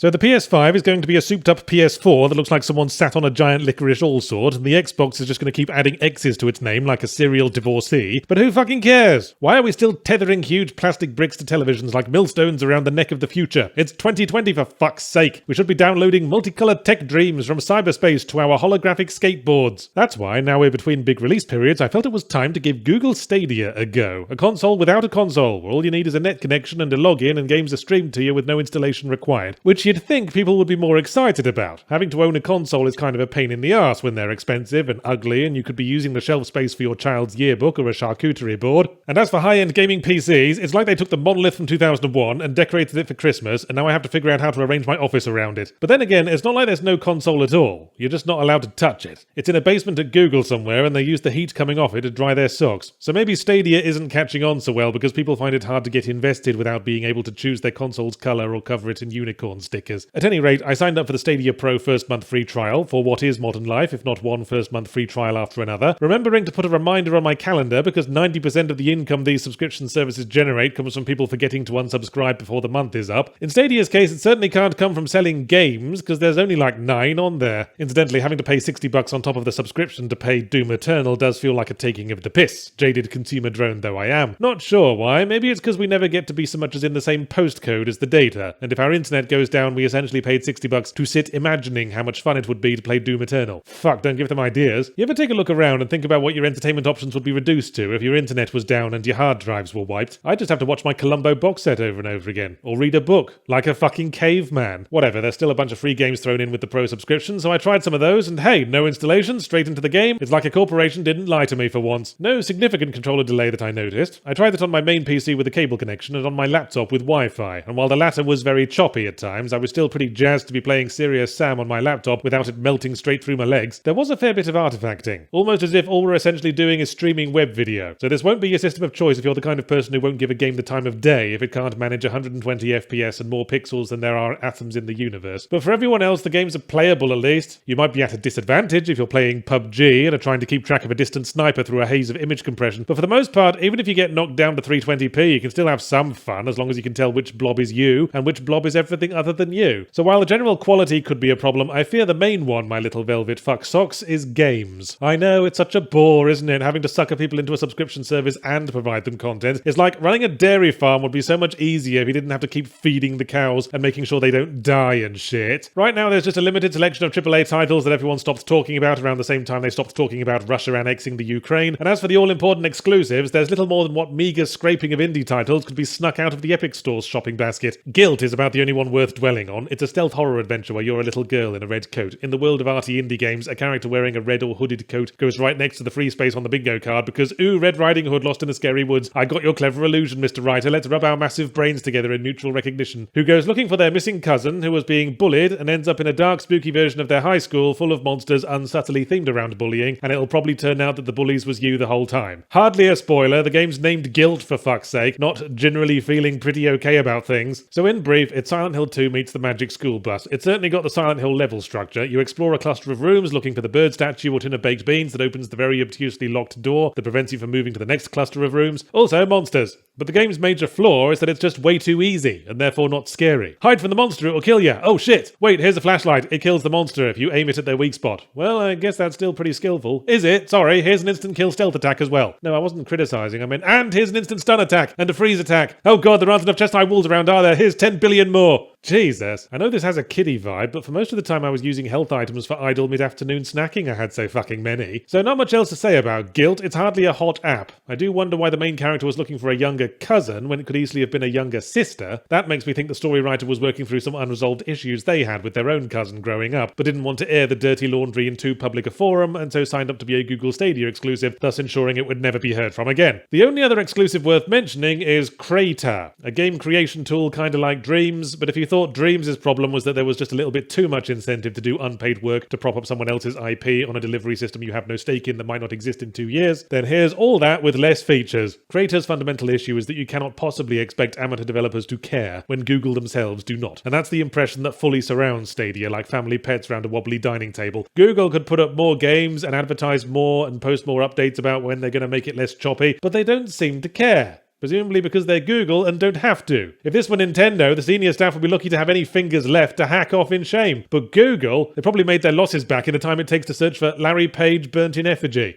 So the PS5 is going to be a souped-up PS4 that looks like someone sat on a giant licorice allsword, and the Xbox is just going to keep adding X's to its name like a serial divorcee. But who fucking cares? Why are we still tethering huge plastic bricks to televisions like millstones around the neck of the future? It's 2020 for fuck's sake. We should be downloading multicolored tech dreams from cyberspace to our holographic skateboards. That's why, now we're between big release periods, I felt it was time to give Google Stadia a go. A console without a console, where all you need is a net connection and a login and games are streamed to you with no installation required. Which you'd think people would be more excited about. Having to own a console is kind of a pain in the arse when they're expensive and ugly and you could be using the shelf space for your child's yearbook or a charcuterie board. And as for high-end gaming PCs, it's like they took the monolith from 2001 and decorated it for Christmas, and now I have to figure out how to arrange my office around it. But then again, it's not like there's no console at all. You're just not allowed to touch it. It's in a basement at Google somewhere and they use the heat coming off it to dry their socks. So maybe Stadia isn't catching on so well because people find it hard to get invested without being able to choose their console's colour or cover it in unicorn stickers. At any rate, I signed up for the Stadia Pro first month free trial for what is modern life, if not one first month free trial after another, remembering to put a reminder on my calendar because 90% of the income these subscription services generate comes from people forgetting to unsubscribe before the month is up. In Stadia's case, it certainly can't come from selling games because there's only like 9 on there. Incidentally, having to pay $60 on top of the subscription to pay Doom Eternal does feel like a taking of the piss, jaded consumer drone though I am. Not sure why, maybe it's because we never get to be so much as in the same postcode as the data, and if our internet goes down we essentially paid $60 to sit imagining how much fun it would be to play Doom Eternal. Fuck, don't give them ideas. You ever take a look around and think about what your entertainment options would be reduced to if your internet was down and your hard drives were wiped? I'd just have to watch my Columbo box set over and over again, or read a book, like a fucking caveman. Whatever, there's still a bunch of free games thrown in with the Pro subscription, so I tried some of those, and hey, no installation, straight into the game. It's like a corporation didn't lie to me for once. No significant controller delay that I noticed. I tried it on my main PC with a cable connection and on my laptop with Wi-Fi, and while the latter was very choppy at times, I was still pretty jazzed to be playing Serious Sam on my laptop without it melting straight through my legs. There was a fair bit of artifacting, almost as if all we're essentially doing is streaming web video. So this won't be your system of choice if you're the kind of person who won't give a game the time of day if it can't manage 120 FPS and more pixels than there are atoms in the universe. But for everyone else, the games are playable at least. You might be at a disadvantage if you're playing PUBG and are trying to keep track of a distant sniper through a haze of image compression, but for the most part, even if you get knocked down to 320p, you can still have some fun as long as you can tell which blob is you and which blob is everything other than you. So while the general quality could be a problem, I fear the main one, my little velvet fuck socks, is games. I know, it's such a bore, isn't it, having to sucker people into a subscription service and provide them content. It's like running a dairy farm would be so much easier if you didn't have to keep feeding the cows and making sure they don't die and shit. Right now there's just a limited selection of AAA titles that everyone stopped talking about around the same time they stopped talking about Russia annexing the Ukraine, and as for the all-important exclusives, there's little more than what meagre scraping of indie titles could be snuck out of the Epic Store's shopping basket. Guilt is about the only one worth dwelling on. It's a stealth horror adventure where you're a little girl in a red coat. In the world of arty indie games, a character wearing a red or hooded coat goes right next to the free space on the bingo card because, ooh, Red Riding Hood lost in the scary woods. I got your clever illusion, Mr. Writer. Let's rub our massive brains together in mutual recognition. Who goes looking for their missing cousin who was being bullied and ends up in a dark, spooky version of their high school full of monsters unsubtly themed around bullying, and it'll probably turn out that the bullies was you the whole time. Hardly a spoiler, the game's named Guilt for fuck's sake, not generally feeling pretty okay about things. So in brief, it's Silent Hill 2 meets the Magic School Bus. It's certainly got the Silent Hill level structure. You explore a cluster of rooms looking for the bird statue or tin of baked beans that opens the very obtusely locked door that prevents you from moving to the next cluster of rooms. Also, monsters. But the game's major flaw is that it's just way too easy, and therefore not scary. Hide from the monster, it'll kill you. Oh shit! Wait, here's a flashlight. It kills the monster if you aim it at their weak spot. Well, I guess that's still pretty skillful. Is it? Sorry, here's an instant kill stealth attack as well. No, I wasn't criticizing, I meant, and here's an instant stun attack, and a freeze attack. Oh god, there aren't enough chest-high walls around, are there? Here's 10 billion more. Jesus. I know this has a kiddie vibe, but for most of the time I was using health items for idle mid-afternoon snacking. I had so fucking many. So not much else to say about Guilt. It's hardly a hot app. I do wonder why the main character was looking for a younger cousin when it could easily have been a younger sister. That makes me think the story writer was working through some unresolved issues they had with their own cousin growing up, but didn't want to air the dirty laundry in too public a forum, and so signed up to be a Google Stadia exclusive, thus ensuring it would never be heard from again. The only other exclusive worth mentioning is Crater, a game creation tool kinda like Dreams, but if you thought Dreams' problem was that there was just a little bit too much incentive to do unpaid work to prop up someone else's IP on a delivery system you have no stake in that might not exist in 2 years, then here's all that with less features. Crater's fundamental issue is that you cannot possibly expect amateur developers to care when Google themselves do not. And that's the impression that fully surrounds Stadia, like family pets around a wobbly dining table. Google could put up more games and advertise more and post more updates about when they're going to make it less choppy, but they don't seem to care. presumably because they're Google and don't have to. If this were Nintendo, the senior staff would be lucky to have any fingers left to hack off in shame. But Google, they probably made their losses back in the time it takes to search for Larry Page burnt in effigy.